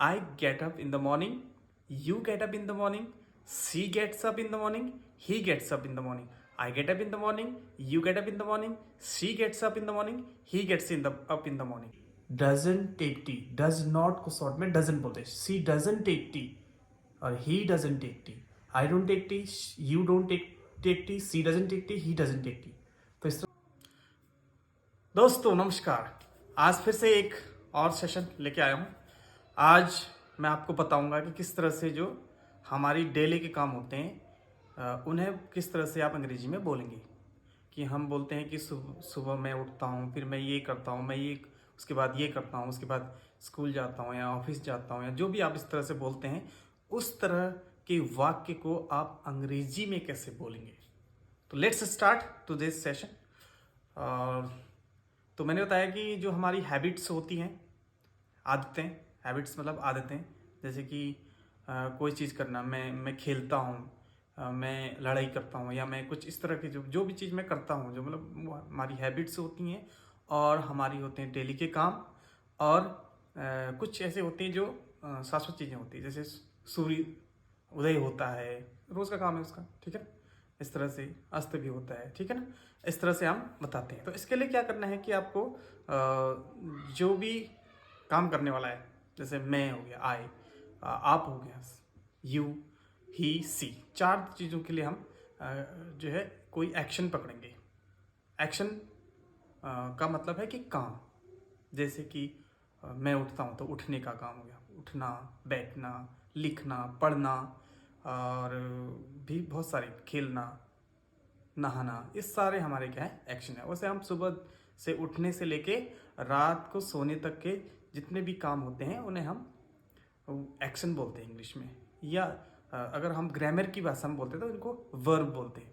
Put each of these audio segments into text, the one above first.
I get up in the morning. You get up in the morning. She gets up in the morning. He gets up in the morning. I get up in the morning. You get up in the morning. She gets up in the morning. He gets up in the morning. Doesn't take tea. Does not को short में doesn't बोलते हैं. She doesn't take tea और he doesn't take tea. I don't take tea. You don't take tea. She doesn't take tea. He doesn't take tea. तो इस दोस्तों नमस्कार. आज फिर से एक और सेशन लेके आया हूँ. आज मैं आपको बताऊंगा कि किस तरह से जो हमारी डेली के काम होते हैं उन्हें किस तरह से आप अंग्रेजी में बोलेंगे. कि हम बोलते हैं कि सुबह मैं उठता हूँ, फिर मैं ये करता हूँ, मैं ये उसके बाद ये करता हूँ, उसके बाद स्कूल जाता हूँ या ऑफिस जाता हूँ, या जो भी आप इस तरह से बोलते हैं उस तरह के वाक्य को आप अंग्रेजी में कैसे बोलेंगे. तो let's start to this session. तो मैंने बताया कि जो हमारी हैबिट्स होती हैं, आदतें, हैबिट्स मतलब आदतें, जैसे कि कोई चीज़ करना, मैं खेलता हूँ, मैं लड़ाई करता हूँ, या मैं कुछ इस तरह की जो भी चीज़ मैं करता हूँ, जो मतलब हमारी हैबिट्स होती हैं और हमारी होते हैं डेली के काम. और कुछ ऐसे होते हैं जो शाश्वत चीज़ें होती हैं, जैसे सूर्य उदय होता है, रोज़ का काम है उसका, ठीक है. इस तरह से अस्त भी होता है, ठीक है ना. इस तरह से हम बताते हैं. तो इसके लिए क्या करना है कि आपको जो भी काम करने वाला है, जैसे मैं हो गया, आई, आप हो गया, यू, ही, सी, चार चीज़ों के लिए हम जो है कोई एक्शन पकड़ेंगे. एक्शन का मतलब है कि काम. जैसे कि मैं उठता हूँ तो उठने का काम हो गया, उठना, बैठना, लिखना, पढ़ना, और भी बहुत सारे, खेलना, नहाना, ये सारे हमारे क्या है, एक्शन है. वैसे हम सुबह से उठने से लेके रात को सोने तक के जितने भी काम होते हैं उन्हें हम एक्शन बोलते हैं इंग्लिश में. या अगर हम ग्रामर की भाषा में बोलते हैं तो इनको वर्ब बोलते हैं.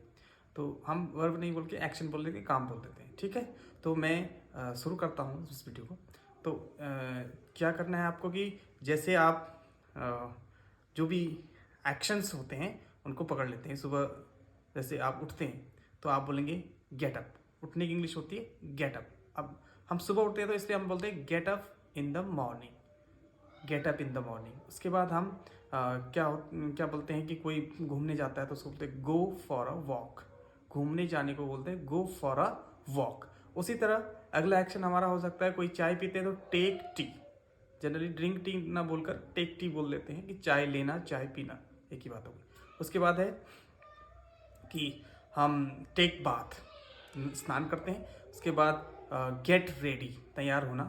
तो हम वर्ब नहीं बोल के एक्शन बोल देते, काम बोल देते हैं, ठीक है. तो मैं शुरू करता हूँ इस वीडियो को. तो क्या करना है आपको कि जैसे आप जो भी एक्शंस होते हैं उनको पकड़ लेते हैं. सुबह जैसे आप उठते हैं तो आप बोलेंगे गेट अप. उठने की इंग्लिश होती है गेट अप. अब हम सुबह उठते हैं तो इसलिए हम बोलते हैं gate up in the morning. Gate up in the morning. उसके बाद हम क्या बोलते हैं कि कोई घूमने जाता है तो उसको बोलते हैं गो फॉर अ वॉक. घूमने जाने को बोलते हैं गो फॉर अ वॉक. उसी तरह अगला एक्शन हमारा हो सकता है, कोई चाय पीते हैं तो take tea. Generally drink tea ना बोलकर टेक टी बोल देते हैं कि चाय लेना, चाय पीना, एक ही बात होगी. उसके बाद है कि हम टेक बाथ, स्नान करते हैं. उसके बाद गेट रेडी, तैयार होना.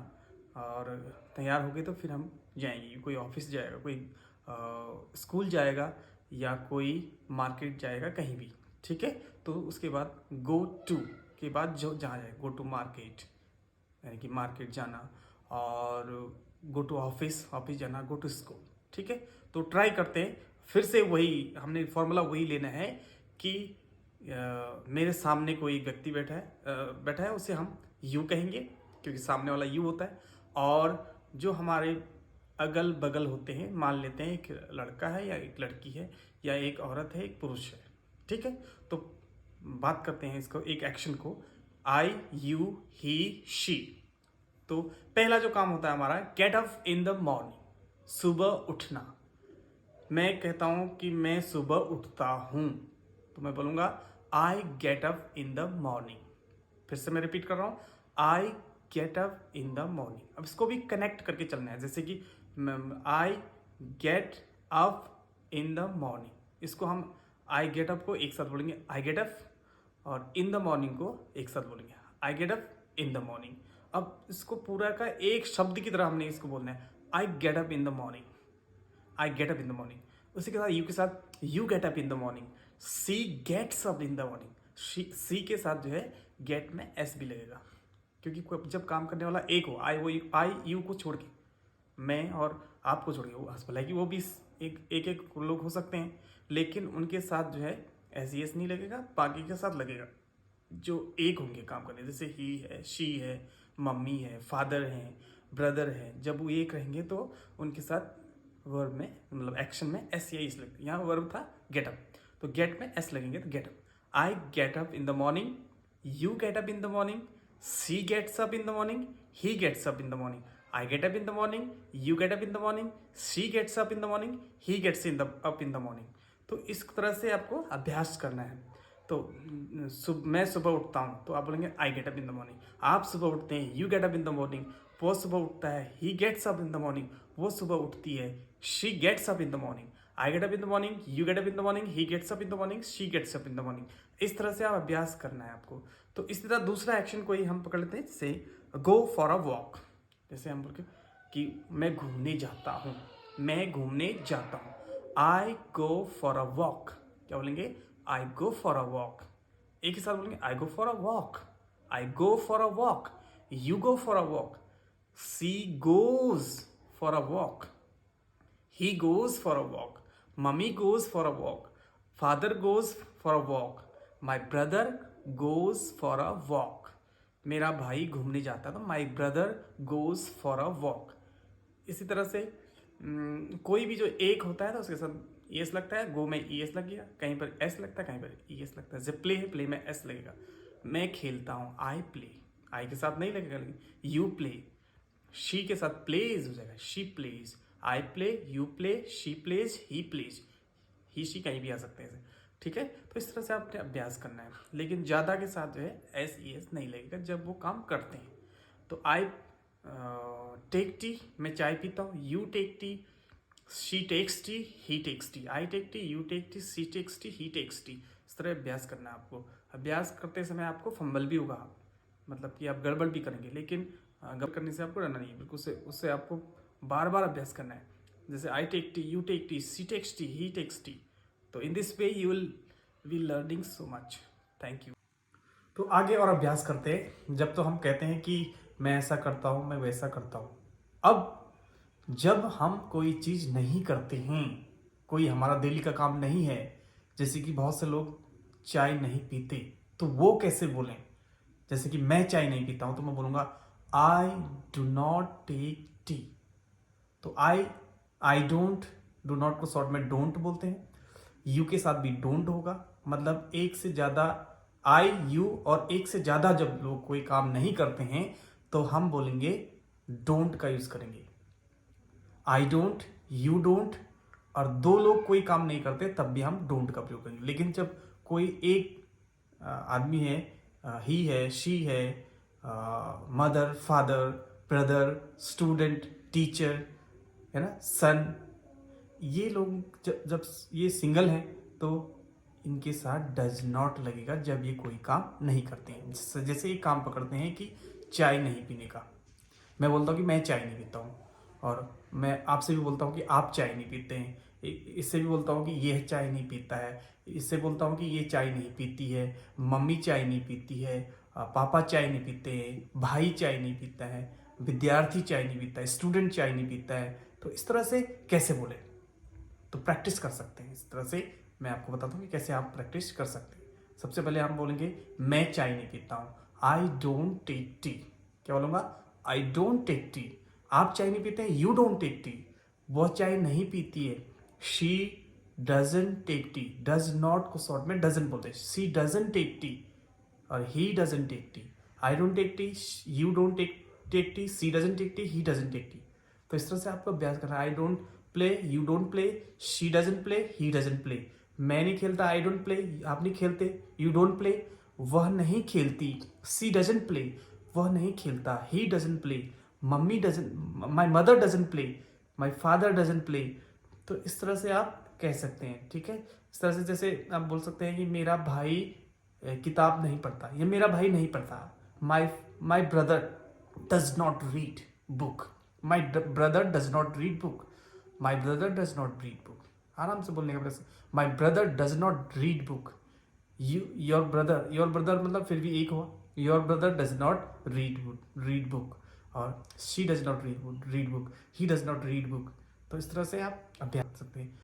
और तैयार हो गए तो फिर हम जाएंगे, कोई ऑफिस जाएगा, कोई स्कूल जाएगा, या कोई मार्केट जाएगा, कहीं भी, ठीक है. तो उसके बाद गो टू के बाद जो जहाँ जाए, गो टू मार्केट यानी कि मार्केट जाना, और गो टू ऑफिस, ऑफिस जाना, गो टू स्कूल, ठीक है. तो ट्राई करते हैं फिर से. वही हमने फॉर्मूला वही लेना है कि मेरे सामने कोई व्यक्ति बैठा है, उसे हम यू कहेंगे क्योंकि सामने वाला यू होता है. और जो हमारे अगल बगल होते हैं, मान लेते हैं एक लड़का है या एक लड़की है, या एक औरत है, एक पुरुष है, ठीक है. तो बात करते हैं इसको, एक एक्शन को, आई, यू, ही, शी. तो पहला जो काम होता है हमारा, gate up in the morning, सुबह उठना. मैं कहता हूं कि मैं सुबह उठता हूं, तो मैं बोलूंगा आई get up in the morning. फिर से मैं रिपीट कर रहा हूं, आई get up in the morning. अब इसको भी कनेक्ट करके चलना है, जैसे कि आई get up in the morning. इसको हम आई गेट अप को एक साथ बोलेंगे, आई गेट अप, और इन द मॉर्निंग को एक साथ बोलेंगे, I get up in the morning. अब इसको पूरा का एक शब्द की तरह हमने इसको बोलना है, I get up in the morning, I get up in the morning. उसी के साथ यू के साथ, you get up in the morning, she gets up in the morning. She के साथ जो है गेट में एस भी लगेगा, क्योंकि जब काम करने वाला एक हो, आई यू को छोड़ के, मैं और आपको छोड़ के, वो भला कि वो भी एक लोग हो सकते हैं, लेकिन उनके साथ जो है एस एस नहीं लगेगा, बाकी के साथ लगेगा जो एक होंगे काम करने. जैसे ही है, शी है, मम्मी है, फादर हैं, ब्रदर है, जब वो एक रहेंगे तो उनके साथ वर्ब में, मतलब एक्शन में एस या इस लगते. यहाँ वर्ब था गेट अप, तो गेट में एस लगेंगे तो get up. I get up in the morning, you get up in the morning, she gets up in the morning, he gets up in the morning. I get up in the morning, you get up in the morning, she gets up in the morning, he gets up in the morning. तो इस तरह से आपको अभ्यास करना है। तो मैं सुबह उठता हूँ तो आप बोलेंगे I get up in the morning. आप सुबह उठते हैं, you get up in the morning, वो सुबह उठता है, he gets up in the morning, वो सुबह उठती है, she gets up in the morning. I get up in the morning, you get up in the morning, he gets up in the morning, she gets up in the morning. इस तरह से आप अभ्यास करना है आपको। तो इस तरह दूसरा एक्शन कोई हम पकड़ लेते हैं, जैसे गो फॉर अ वॉक। जैसे हम बोलते कि मैं घूमने जाता हूँ, मैं घूमने जाता हूँ, आई गो फॉर अ वॉक। क्या बोलेंगे? I go for a walk. एक ही साथ बोलेंगे I go for a walk, I go for a walk, you go for a walk, she goes for a walk, he goes for a walk, mummy goes for a walk, father goes for a walk, my brother goes for a walk। मेरा भाई घूमने जाता है तो my brother goes for a walk। इसी तरह से कोई भी जो एक होता है तो उसके साथ एस लगता है, गो में ई एस लग गया, कहीं पर एस लगता है, कहीं पर ई एस लगता है। जब प्ले है, प्ले में एस लगेगा। मैं खेलता हूँ, आई प्ले, आई के साथ नहीं लगेगा, लेकिन यू प्ले। शी के साथ प्लेज हो जाएगा, she plays. I play, you play, she plays, he plays. He she कहीं भी आ सकते हैं, ठीक है। तो इस तरह से आपने अभ्यास करना है, लेकिन ज़्यादा के साथ जो है एस ई एस नहीं लगेगा जब वो काम करते हैं। तो आई टेक टी, मैं चाय पीता हूँ, you take tea, she takes tea, he takes tea, I take tea, you take tea, she takes tea, he takes tea. इस तरह अभ्यास करना है आपको। अभ्यास करते समय आपको फंबल भी होगा, मतलब कि आप गड़बड़ भी करेंगे, लेकिन गड़बड़ करने से आपको डरना नहीं है, बिल्कुल उससे आपको बार बार अभ्यास करना है। जैसे I take tea, you take tea, she takes tea, he takes tea. तो in this way you will be learning so much. Thank you. तो आगे और अभ्यास करते हैं। जब तो हम कहते हैं कि मैं ऐसा करता हूँ, मैं वैसा करता हूँ। अब जब हम कोई चीज़ नहीं करते हैं, कोई हमारा डेली का काम नहीं है, जैसे कि बहुत से लोग चाय नहीं पीते, तो वो कैसे बोलें? जैसे कि मैं चाय नहीं पीता हूँ तो मैं बोलूँगा I do not take tea. तो आई डोंट, डू नॉट को शॉर्ट में डोंट बोलते हैं। यू के साथ भी डोंट होगा, मतलब एक से ज़्यादा आई, यू और एक से ज़्यादा जब लोग कोई काम नहीं करते हैं तो हम बोलेंगे डोंट का यूज़ करेंगे। आई डोंट, यू डोंट, और दो लोग कोई काम नहीं करते तब भी हम डोंट का प्रयोग करेंगे। लेकिन जब कोई एक आदमी है, ही है, शी है, mother, father, brother, student, teacher, है ना, सन, ये लोग जब ये सिंगल हैं तो इनके साथ डज नॉट लगेगा जब ये कोई काम नहीं करते हैं। जैसे ये काम पकड़ते हैं कि चाय नहीं पीने का, मैं बोलता हूँ कि मैं चाय नहीं पीता हूँ, और मैं आपसे भी बोलता हूँ कि आप चाय नहीं पीते हैं। इससे भी बोलता हूँ कि यह चाय नहीं पीता है, इससे बोलता हूँ कि ये चाय नहीं पीती है, मम्मी चाय नहीं पीती है, पापा चाय नहीं पीते हैं, भाई चाय नहीं पीता है, विद्यार्थी चाय नहीं पीता है, स्टूडेंट चाय नहीं पीता है। तो इस तरह से कैसे बोले? तो प्रैक्टिस कर सकते हैं। इस तरह से मैं आपको बताता हूँ कि कैसे आप प्रैक्टिस कर सकते हैं। सबसे पहले हम बोलेंगे मैं चाय नहीं पीता हूँ, आई डोंट टेक टी। क्या बोलूँगा? I don't take tea. आप चाय नहीं पीते हैं, यू डोंट टेक टी। वह चाय नहीं पीती है, she doesn't take tea. Does not को शॉर्ट में डजंट बोलते हैं, शी डजंट टेक टी और he doesn't take tea. I don't take tea, you don't take tea, she doesn't take tea, he doesn't take tea. तो इस तरह से आपको अभ्यास करना है। I don't play, you don't play, she doesn't play, he doesn't play. मैं नहीं खेलता, आई डोंट प्ले, आप नहीं खेलते, यू डोंट प्ले, वह नहीं खेलती, सी डजंट प्ले, वह नहीं खेलता, ही doesn't play, mummy doesn't, my mother doesn't play, my father doesn't play. तो इस तरह से आप कह सकते हैं, ठीक है। इस तरह से जैसे आप बोल सकते हैं कि मेरा भाई किताब नहीं पढ़ता, या मेरा भाई नहीं पढ़ता, my brother does not read book, my brother does not read book, my brother does not read book. आराम से बोलने का प्रयास। My brother does not read book, your brother मतलब फिर भी एक हुआ, your brother does not read book, और she does not read book, he does not read book. तो इस तरह से आप अभ्यास कर सकते हैं।